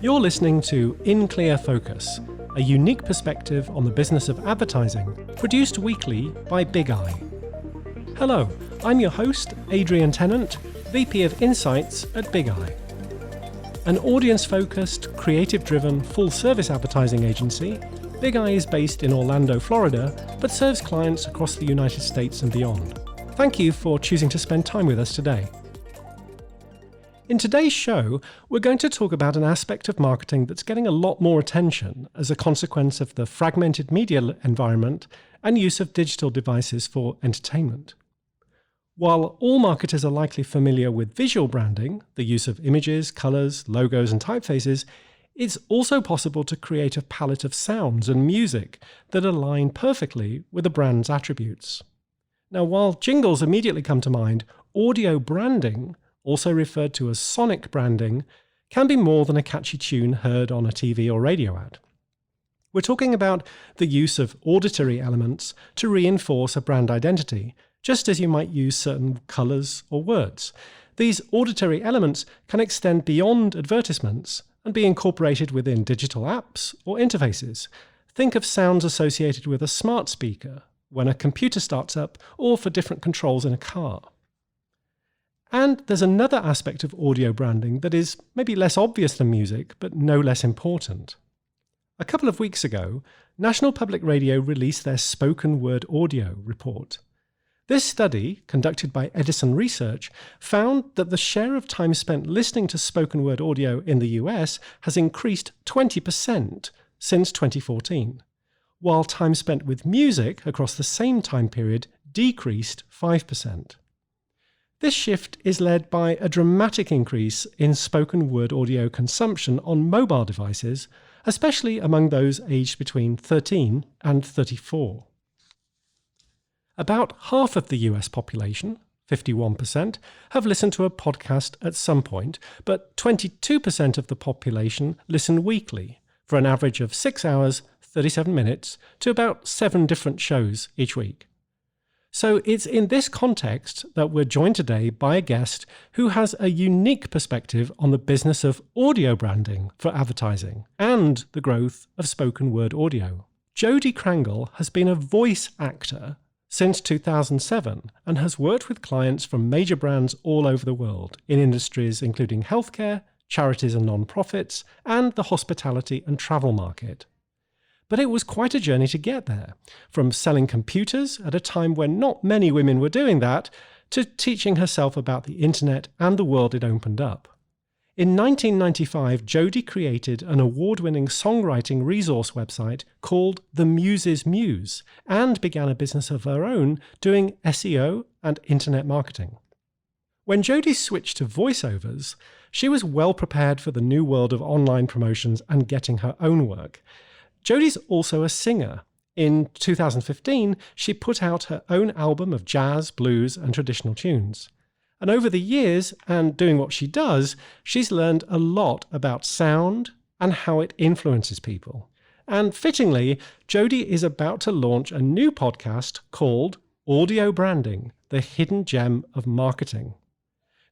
You're listening to In Clear Focus, a unique perspective on the business of advertising, produced weekly by Big Eye. Hello, I'm your host, Adrian Tennant, VP of Insights at Big Eye. An audience-focused, creative-driven, full-service advertising agency, Big Eye is based in Orlando, Florida, but serves clients across the United States and beyond. Thank you for choosing to spend time with us today. In today's show, we're going to talk about an aspect of marketing that's getting a lot more attention as a consequence of the fragmented media environment and use of digital devices for entertainment. While all marketers are likely familiar with visual branding, the use of images, colours, logos and typefaces, it's also possible to create a palette of sounds and music that align perfectly with a brand's attributes. Now, while jingles immediately come to mind, audio branding, also referred to as sonic branding, can be more than a catchy tune heard on a TV or radio ad. We're talking about the use of auditory elements to reinforce a brand identity, just as you might use certain colours or words. These auditory elements can extend beyond advertisements and be incorporated within digital apps or interfaces. Think of sounds associated with a smart speaker when a computer starts up, or for different controls in a car. And there's another aspect of audio branding that is maybe less obvious than music, but no less important. A couple of weeks ago, National Public Radio released their spoken word audio report. This study, conducted by Edison Research, found that the share of time spent listening to spoken word audio in the US has increased 20% since 2014, while time spent with music across the same time period decreased 5%. This shift is led by a dramatic increase in spoken word audio consumption on mobile devices, especially among those aged between 13 and 34. About half of the US population, 51%, have listened to a podcast at some point, but 22% of the population listen weekly, for an average of 6 hours, 37 minutes, to about 7 different shows each week. So it's in this context that we're joined today by a guest who has a unique perspective on the business of audio branding for advertising and the growth of spoken word audio. Jodi Krangle has been a voice actor since 2007 and has worked with clients from major brands all over the world in industries including healthcare, charities and non-profits, and the hospitality and travel market. But it was quite a journey to get there, from selling computers at a time when not many women were doing that, to teaching herself about the internet and the world it opened up. In 1995, Jodi created an award-winning songwriting resource website called The Muse's Muse and began a business of her own doing SEO and internet marketing. When Jodi switched to voiceovers, she was well prepared for the new world of online promotions and getting her own work. Jodi's also a singer. In 2015, she put out her own album of jazz, blues, and traditional tunes. And over the years, and doing what she does, she's learned a lot about sound and how it influences people. And fittingly, Jodi is about to launch a new podcast called Audio Branding, the Hidden Gem of Marketing.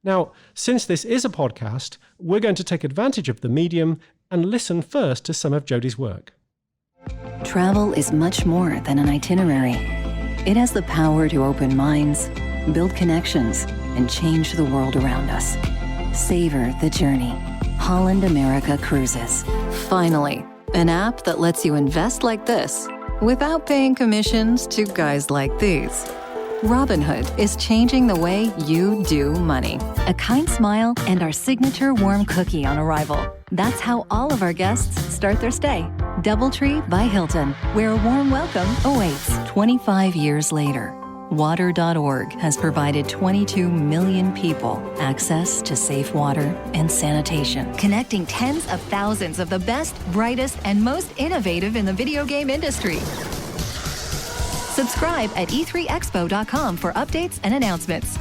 Now, since this is a podcast, we're going to take advantage of the medium and listen first to some of Jodi's work. Travel is much more than an itinerary. It has the power to open minds, build connections, and change the world around us. Savor the journey. Holland America Cruises. Finally, an app that lets you invest like this without paying commissions to guys like these. Robinhood is changing the way you do money. A kind smile and our signature warm cookie on arrival. That's how all of our guests start their stay. Doubletree by Hilton, where a warm welcome awaits. 25 years later, Water.org has provided 22 million people access to safe water and sanitation, connecting tens of thousands of the best, brightest, and most innovative in the video game industry. Subscribe at e3expo.com for updates and announcements.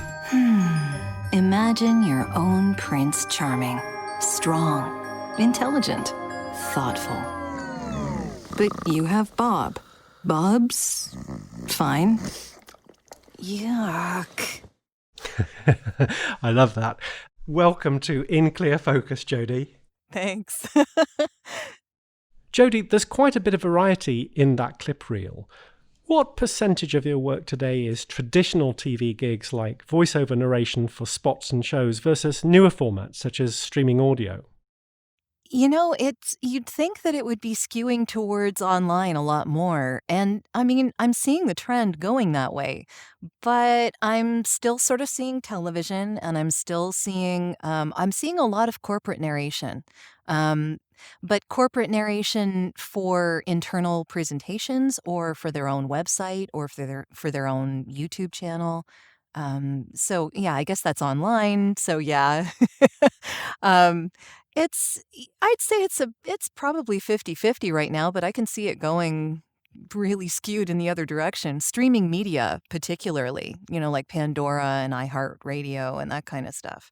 Imagine your own Prince Charming. Strong, intelligent, thoughtful. But you have Bob. Bob's fine. Yuck. I love that. Welcome to In Clear Focus, Jodi. Thanks. Jodi, there's quite a bit of variety in that clip reel. What percentage of your work today is traditional TV gigs like voiceover narration for spots and shows versus newer formats such as streaming audio? You'd think that it would be skewing towards online a lot more. And I mean, I'm seeing the trend going that way, but I'm still sort of seeing television and I'm seeing a lot of corporate narration. Um, but corporate narration for internal presentations or for their own website or for their own YouTube channel. So yeah, I guess that's online. So yeah. um, it's I'd say it's probably 50-50 right now, but I can see it going really skewed in the other direction. Streaming media particularly, like Pandora and iHeartRadio and that kind of stuff.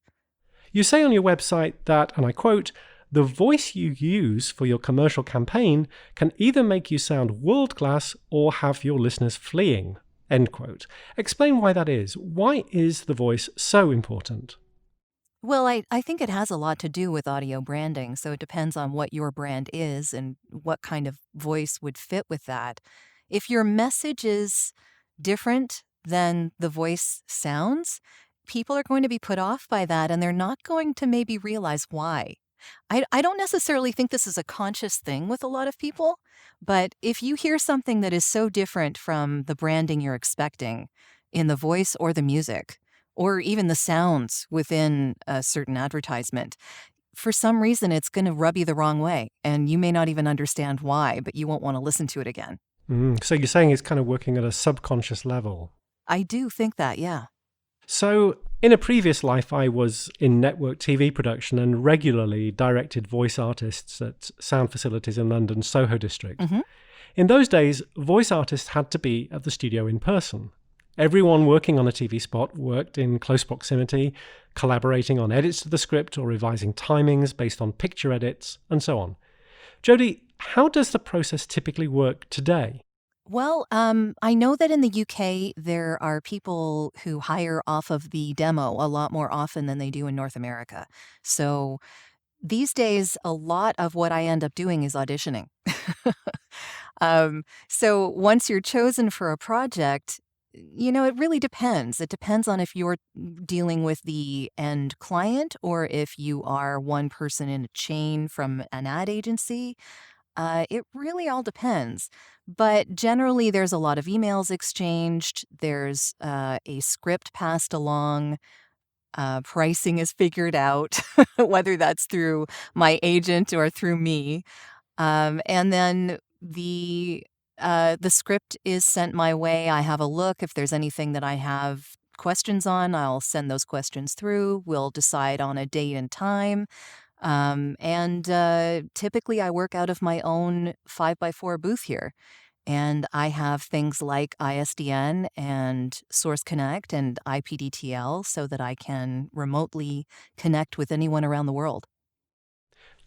You say on your website that, and I quote, "The voice you use for your commercial campaign can either make you sound world-class or have your listeners fleeing." End quote. Explain why that is. Why is the voice so important? Well, I think it has a lot to do with audio branding, so it depends on what your brand is and what kind of voice would fit with that. If your message is different than the voice sounds, people are going to be put off by that and they're not going to maybe realize why. I don't necessarily think this is a conscious thing with a lot of people, but if you hear something that is so different from the branding you're expecting in the voice or the music, or even the sounds within a certain advertisement, for some reason it's going to rub you the wrong way, and you may not even understand why, but you won't want to listen to it again. So you're saying it's kind of working at a subconscious level? I do think that, yeah. So in a previous life, I was in network TV production and regularly directed voice artists at sound facilities in London's Soho district. Mm-hmm. In those days, voice artists had to be at the studio in person. Everyone working on a TV spot worked in close proximity, collaborating on edits to the script or revising timings based on picture edits, and so on. Jodi, how does the process typically work today? Well, I know that in the UK, there are people who hire off of the demo a lot more often than they do in North America. So these days, a lot of what I end up doing is auditioning. So once you're chosen for a project, it really depends. It depends on if you're dealing with the end client or if you are one person in a chain from an ad agency. It really all depends. But generally, there's a lot of emails exchanged. There's a script passed along. Pricing is figured out, whether that's through my agent or through me. And then the script is sent my way. I have a look. If there's anything that I have questions on, I'll send those questions through. We'll decide on a date and time. And typically I work out of my own 5x4 booth here. And I have things like ISDN and Source Connect and IPDTL so that I can remotely connect with anyone around the world.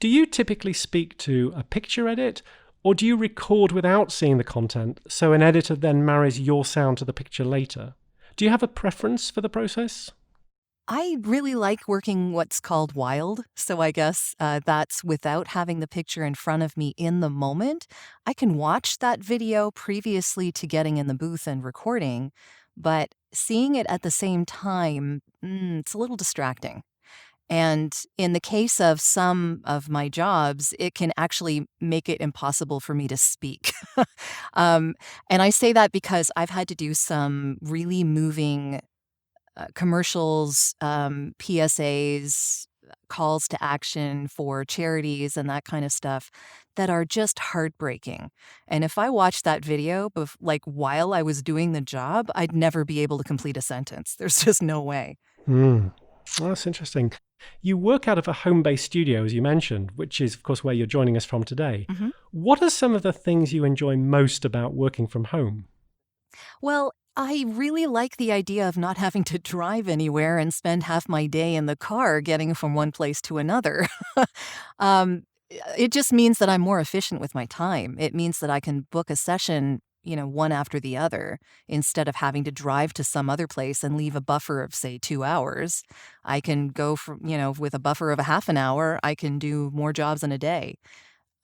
Do you typically speak to a picture edit, or do you record without seeing the content, so an editor then marries your sound to the picture later? Do you have a preference for the process? I really like working what's called wild, so I guess that's without having the picture in front of me in the moment. I can watch that video previously to getting in the booth and recording, but seeing it at the same time, it's a little distracting. And in the case of some of my jobs, it can actually make it impossible for me to speak. And I say that because I've had to do some really moving commercials, PSAs, calls to action for charities and that kind of stuff that are just heartbreaking. And if I watched that video, while I was doing the job, I'd never be able to complete a sentence. There's just no way. Well, that's interesting. You work out of a home-based studio, as you mentioned, which is, of course, where you're joining us from today. Mm-hmm. What are some of the things you enjoy most about working from home? Well, I really like the idea of not having to drive anywhere and spend half my day in the car getting from one place to another. It just means that I'm more efficient with my time. It means that I can book a session one after the other, instead of having to drive to some other place and leave a buffer of, say, 2 hours. I can go with a buffer of a half an hour, I can do more jobs in a day.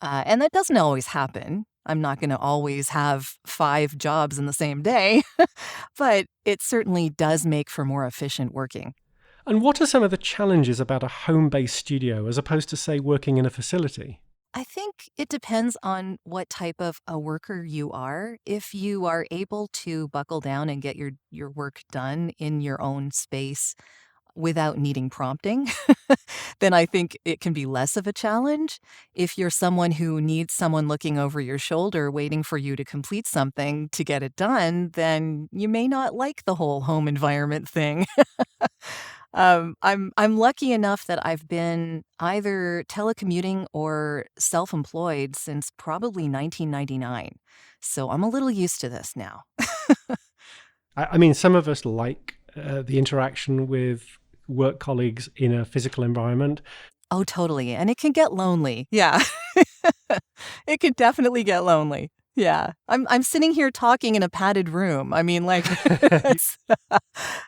And that doesn't always happen. I'm not going to always have 5 jobs in the same day, but it certainly does make for more efficient working. And what are some of the challenges about a home-based studio as opposed to, say, working in a facility? I think it depends on what type of a worker you are. If you are able to buckle down and get your work done in your own space without needing prompting, then I think it can be less of a challenge. If you're someone who needs someone looking over your shoulder waiting for you to complete something to get it done, then you may not like the whole home environment thing. I'm lucky enough that I've been either telecommuting or self-employed since probably 1999. So I'm a little used to this now. I mean, some of us like the interaction with work colleagues in a physical environment. Oh, totally. And it can get lonely. Yeah. It can definitely get lonely. Yeah. I'm sitting here talking in a padded room. I mean, like,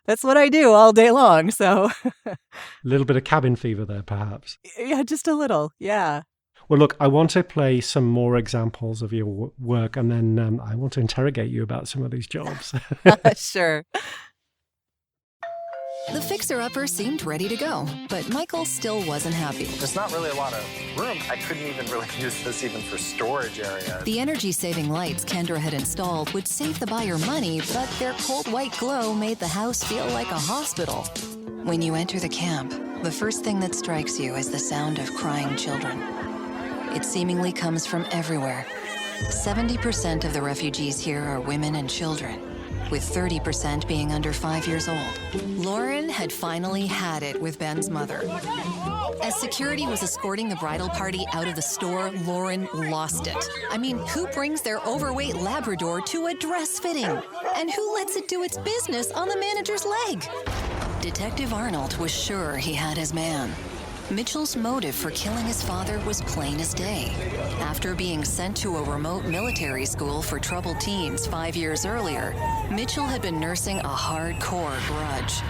that's what I do all day long. So A little bit of cabin fever there, perhaps. yeah, just a little. Yeah. Well, look, I want to play some more examples of your work, and then I want to interrogate you about some of these jobs. Sure. The fixer-upper seemed ready to go, but Michael still wasn't happy. There's not really a lot of room. I couldn't even really use this even for storage area. The energy-saving lights Kendra had installed would save the buyer money, but their cold white glow made the house feel like a hospital. When you enter the camp, the first thing that strikes you is the sound of crying children. It seemingly comes from everywhere. 70% of the refugees here are women and children, with 30% being under 5 years old. Lauren had finally had it with Ben's mother. As security was escorting the bridal party out of the store, Lauren lost it. I mean, who brings their overweight Labrador to a dress fitting? And who lets it do its business on the manager's leg? Detective Arnold was sure he had his man. Mitchell's motive for killing his father was plain as day. After being sent to a remote military school for troubled teens 5 years earlier, Mitchell had been nursing a hardcore grudge.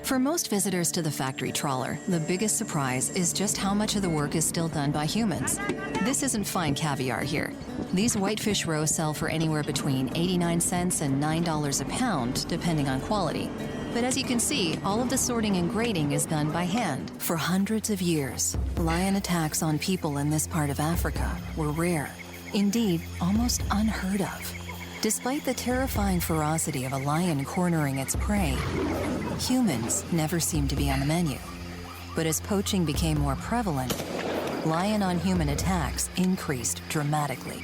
For most visitors to the factory trawler, the biggest surprise is just how much of the work is still done by humans. This isn't fine caviar here. These whitefish roes sell for anywhere between 89 cents and $9 a pound, depending on quality. But as you can see, all of the sorting and grading is done by hand. For hundreds of years, lion attacks on people in this part of Africa were rare. Indeed, almost unheard of. Despite the terrifying ferocity of a lion cornering its prey, humans never seemed to be on the menu. But as poaching became more prevalent, lion-on-human attacks increased dramatically.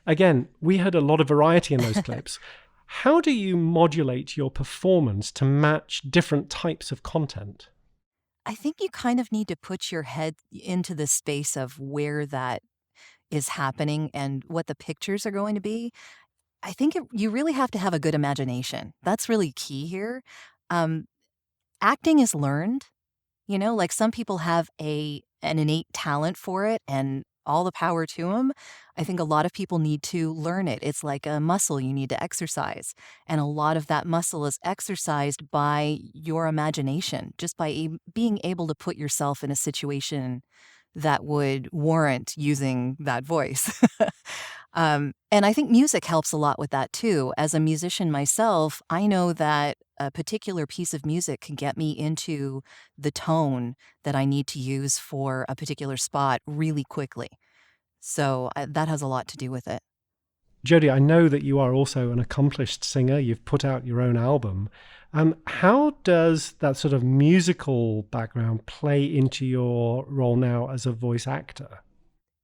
Again, we heard a lot of variety in those clips. How do you modulate your performance to match different types of content? I think you kind of need to put your head into the space of where that is happening and what the pictures are going to be. I think you really have to have a good imagination. That's really key here. Acting is learned. Like some people have an innate talent for it, and all the power to them. I think a lot of people need to learn it. It's like a muscle you need to exercise. And a lot of that muscle is exercised by your imagination, just by being able to put yourself in a situation that would warrant using that voice. And I think music helps a lot with that too. As a musician myself, I know that a particular piece of music can get me into the tone that I need to use for a particular spot really quickly. So that has a lot to do with it. Jodi, I know that you are also an accomplished singer. You've put out your own album. How does that sort of musical background play into your role now as a voice actor?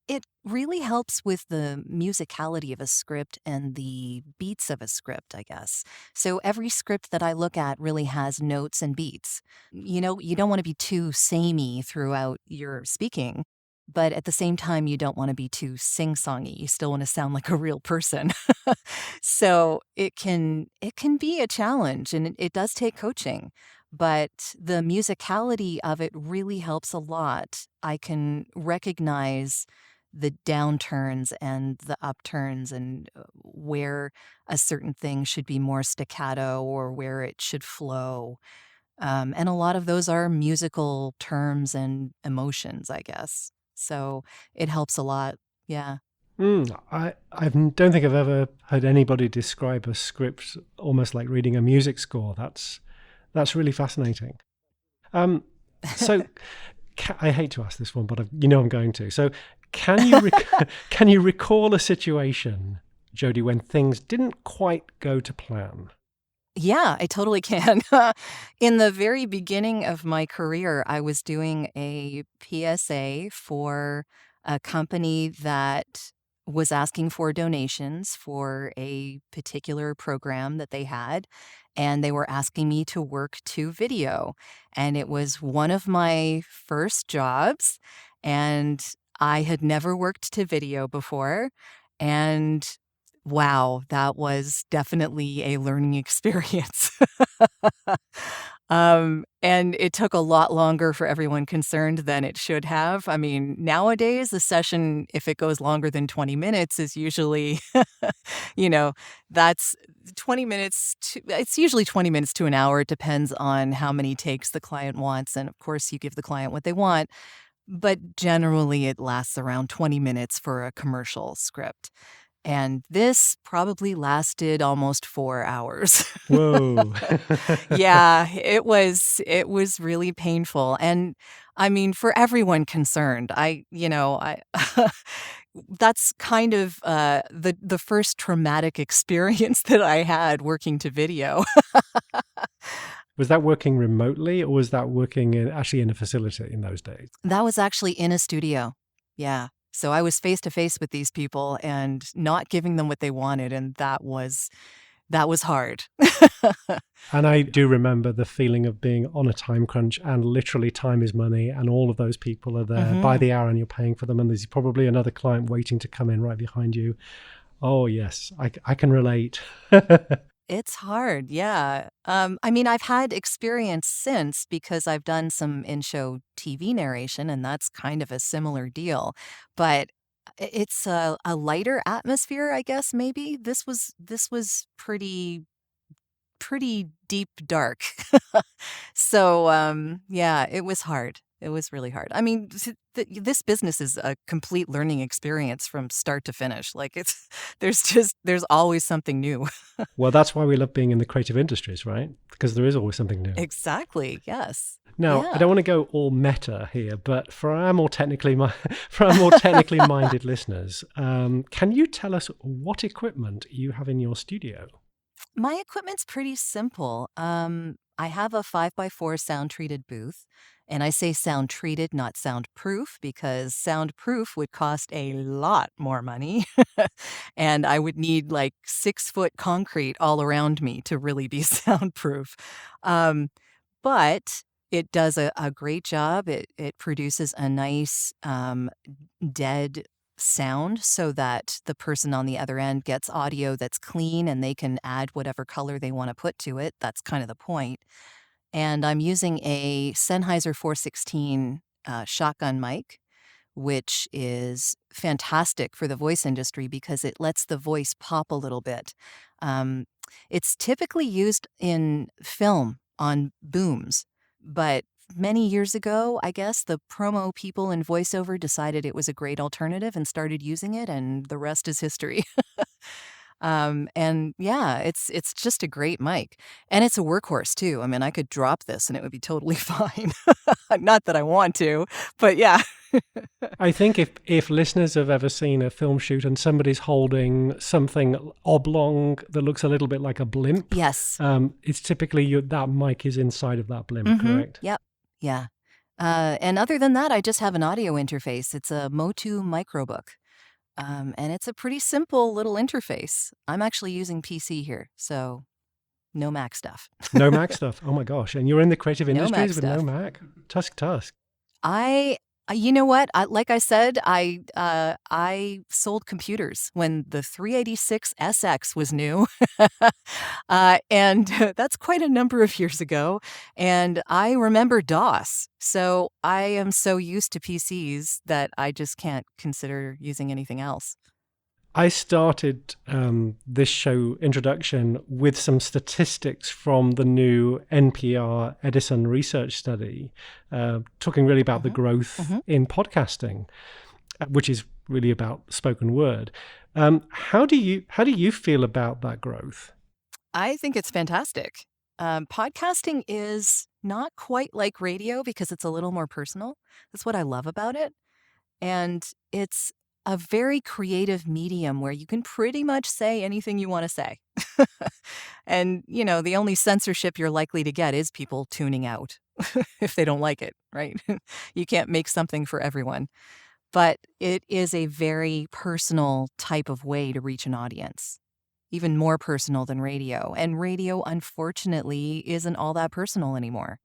It really helps with the musicality of a script and the beats of a script, I guess. So every script that I look at really has notes and beats. You don't want to be too samey throughout your speaking, but at the same time, you don't want to be too sing-songy. You still want to sound like a real person. So it can be a challenge, and it does take coaching. But the musicality of it really helps a lot. I can recognize the downturns and the upturns and where a certain thing should be more staccato or where it should flow. And a lot of those are musical terms and emotions, I guess. So it helps a lot. Yeah. I don't think I've ever heard anybody describe a script almost like reading a music score. That's really fascinating. So I hate to ask this one, but I'm going to. So can you can you recall a situation, Jodi, when things didn't quite go to plan? Yeah, I totally can. In the very beginning of my career, I was doing a PSA for a company that was asking for donations for a particular program that they had, and they were asking me to work to video. And it was one of my first jobs, and I had never worked to video before. And wow, that was definitely a learning experience. And it took a lot longer for everyone concerned than it should have. I mean, nowadays, a session, if it goes longer than 20 minutes, is usually, that's 20 minutes it's usually 20 minutes to an hour. It depends on how many takes the client wants. And of course, you give the client what they want. But generally, it lasts around 20 minutes for a commercial script. And this probably lasted almost 4 hours. Whoa. Yeah, it was really painful. And I mean, for everyone concerned, I that's kind of the first traumatic experience that I had working to video. Was that working remotely, or was that working actually in a facility in those days? That was actually in a studio. Yeah. So I was face to face with these people and not giving them what they wanted, and that was hard. And I do remember the feeling of being on a time crunch, and literally time is money, and all of those people are there by the hour and you're paying for them, and there's probably another client waiting to come in right behind you. Oh, yes, I can relate. It's hard, yeah. I mean, I've had experience since because I've done some in-show TV narration, and that's kind of a similar deal. But it's a lighter atmosphere, I guess. Maybe this was pretty deep dark. So yeah, it was hard. It was really hard. I mean, this business is a complete learning experience from start to finish. Like there's always something new. Well, that's why we love being in the creative industries, right? Because there is always something new. Exactly. Yes. Now, Yeah. I don't want to go all meta here, but for our more technically minded listeners, can you tell us what equipment you have in your studio? My equipment's pretty simple. I have a 5x4 sound-treated booth, and I say sound-treated, not soundproof, because soundproof would cost a lot more money, and I would need like 6-foot concrete all around me to really be soundproof. But it does a great job. It produces a nice dead sound so that the person on the other end gets audio that's clean and they can add whatever color they want to put to it. That's kind of the point. And I'm using a Sennheiser 416 shotgun mic, which is fantastic for the voice industry because it lets the voice pop a little bit. It's typically used in film on booms, but many years ago, I guess, the promo people in voiceover decided it was a great alternative and started using it, and the rest is history. And yeah, it's just a great mic. And it's a workhorse, too. I mean, I could drop this and it would be totally fine. Not that I want to, but yeah. I think if listeners have ever seen a film shoot and somebody's holding something oblong that looks a little bit like a blimp, Yes. it's typically that mic is inside of that blimp, correct? Yep. Yeah. And other than that, I just have an audio interface. It's a Motu Microbook. And it's a pretty simple little interface. I'm actually using PC here, so no Mac stuff. No Mac stuff. Oh my gosh. And you're in the creative No Mac industries with no stuff. Mac? Tusk. I You know what? Like I said, I sold computers when the 386SX was new, and that's quite a number of years ago. And I remember DOS, so I am so used to PCs that I just can't consider using anything else. I started this show introduction with some statistics from the new NPR Edison research study, talking really about the growth in podcasting, which is really about spoken word. How do you feel about that growth? I think it's fantastic. Podcasting is not quite like radio because it's a little more personal. That's what I love about it. And it's a very creative medium where you can pretty much say anything you want to say. And, the only censorship you're likely to get is people tuning out if they don't like it, right? You can't make something for everyone. But it is a very personal type of way to reach an audience, even more personal than radio. And radio, unfortunately, isn't all that personal anymore.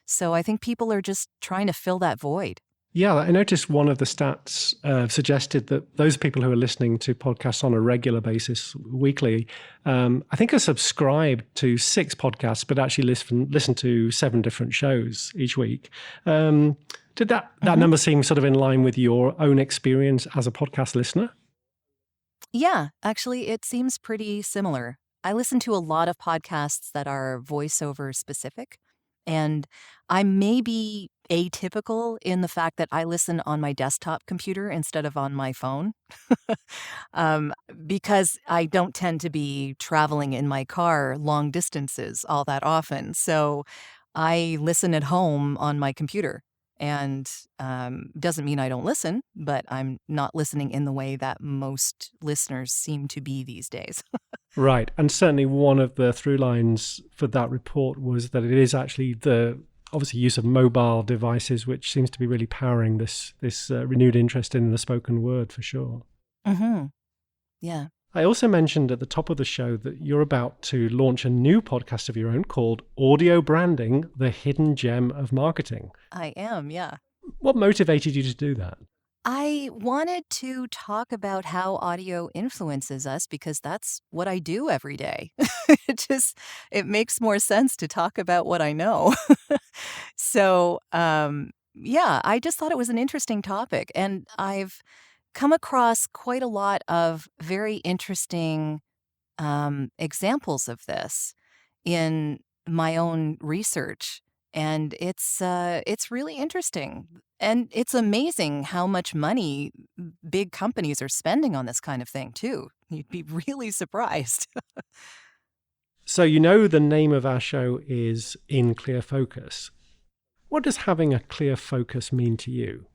So I think people are just trying to fill that void. Yeah, I noticed one of the stats suggested that those people who are listening to podcasts on a regular basis weekly, I think are subscribed to 6 podcasts, but actually listen to 7 different shows each week. Did that number seem sort of in line with your own experience as a podcast listener? Yeah, actually, it seems pretty similar. I listen to a lot of podcasts that are voiceover specific, and I may be atypical in the fact that I listen on my desktop computer instead of on my phone, because I don't tend to be traveling in my car long distances all that often. So I listen at home on my computer. And doesn't mean I don't listen, but I'm not listening in the way that most listeners seem to be these days. Right. And certainly one of the through lines for that report was that it is actually the obviously use of mobile devices, which seems to be really powering this renewed interest in the spoken word for sure. Mm-hmm. Yeah. I also mentioned at the top of the show that you're about to launch a new podcast of your own called Audio Branding, the Hidden Gem of Marketing. I am, yeah. What motivated you to do that? I wanted to talk about how audio influences us because that's what I do every day. It makes more sense to talk about what I know. So, yeah, I just thought it was an interesting topic. And I've come across quite a lot of very interesting examples of this in my own research. And it's really interesting. And it's amazing how much money big companies are spending on this kind of thing, too. You'd be really surprised. So the name of our show is In Clear Focus. What does having a clear focus mean to you?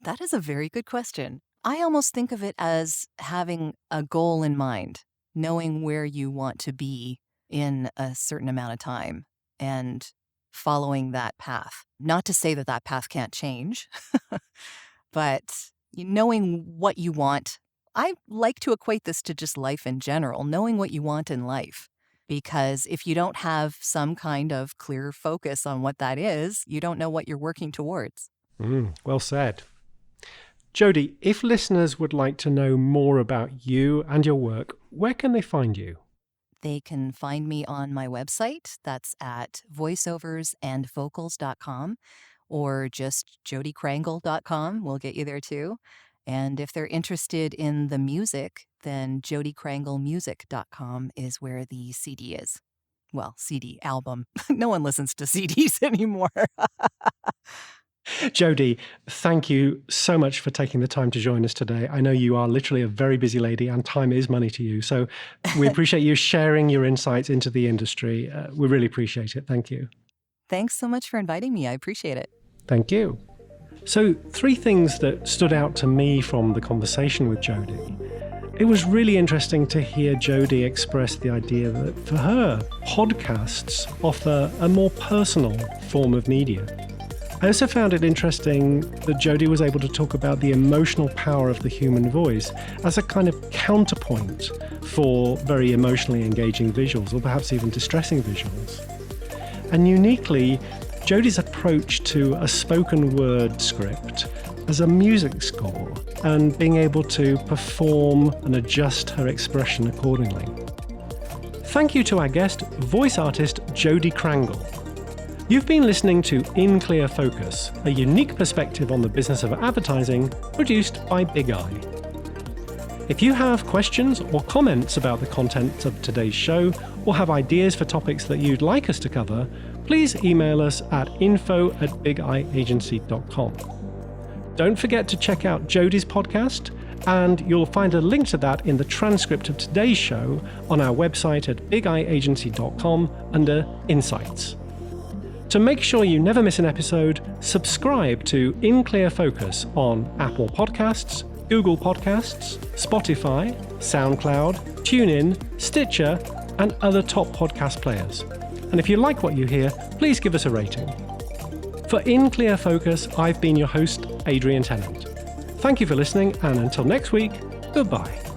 That is a very good question. I almost think of it as having a goal in mind, knowing where you want to be in a certain amount of time and following that path. Not to say that that path can't change, but knowing what you want. I like to equate this to just life in general, knowing what you want in life. Because if you don't have some kind of clear focus on what that is, you don't know what you're working towards. Well said. Jodi, if listeners would like to know more about you and your work, where can they find you? They can find me on my website. That's at voiceoversandvocals.com, or just jodikrangle.com will get you there too. And if they're interested in the music, then jodikranglemusic.com is where the CD is. Well, CD album. No one listens to CDs anymore. Jodi, thank you so much for taking the time to join us today. I know you are literally a very busy lady and time is money to you. So we appreciate you sharing your insights into the industry. We really appreciate it. Thank you. Thanks so much for inviting me. I appreciate it. Thank you. So 3 things that stood out to me from the conversation with Jodi. It was really interesting to hear Jodi express the idea that for her, podcasts offer a more personal form of media. I also found it interesting that Jodi was able to talk about the emotional power of the human voice as a kind of counterpoint for very emotionally engaging visuals, or perhaps even distressing visuals. And uniquely, Jodi's approach to a spoken word script as a music score and being able to perform and adjust her expression accordingly. Thank you to our guest, voice artist Jodi Krangle. You've been listening to In Clear Focus, a unique perspective on the business of advertising, produced by Big Eye. If you have questions or comments about the content of today's show, or have ideas for topics that you'd like us to cover, please email us at info@bigeyeagency.com. Don't forget to check out Jodi's podcast, and you'll find a link to that in the transcript of today's show on our website at bigeyeagency.com under Insights. To make sure you never miss an episode, subscribe to In Clear Focus on Apple Podcasts, Google Podcasts, Spotify, SoundCloud, TuneIn, Stitcher, and other top podcast players. And if you like what you hear, please give us a rating. For In Clear Focus, I've been your host, Adrian Tennant. Thank you for listening, and until next week, goodbye.